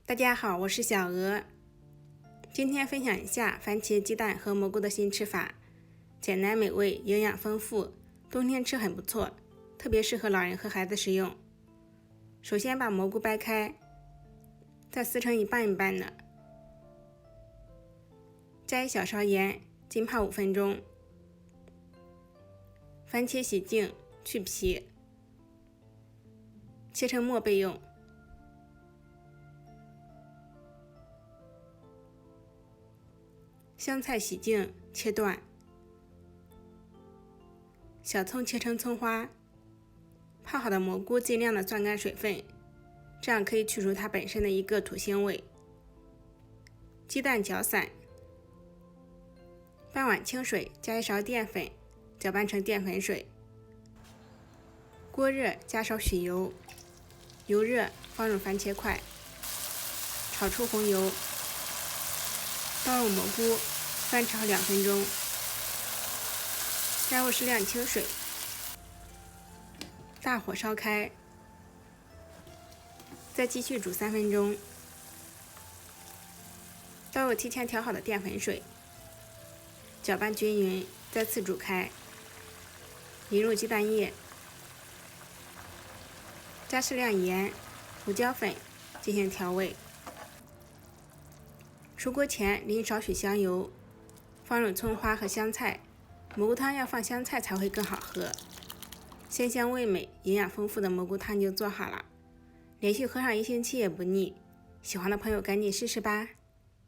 大家好，我是小鹅。今天分享一下番茄鸡蛋和蘑菇的新吃法，简单美味，营养丰富，冬天吃很不错，特别适合老人和孩子食用。首先把蘑菇掰开，再撕成一半一半的，加一小勺盐，浸泡5分钟。番茄洗净，去皮，切成末备用。香菜洗净，切段。小葱切成葱花。泡好的蘑菇尽量的攥干水分，这样可以去除它本身的一个土腥味。鸡蛋搅散，半碗清水加1勺淀粉，搅拌成淀粉水。锅热，加少许油，油热放入番茄块，炒出红油，倒入蘑菇，翻炒2分钟，加入适量清水，大火烧开，再继续煮3分钟，倒入提前调好的淀粉水，搅拌均匀，再次煮开，淋入鸡蛋液，加适量盐、胡椒粉进行调味。出锅前淋少许香油，放入葱花和香菜，蘑菇汤要放香菜才会更好喝。鲜香味美、营养丰富的蘑菇汤就做好了，连续喝上1星期也不腻。喜欢的朋友赶紧试试吧。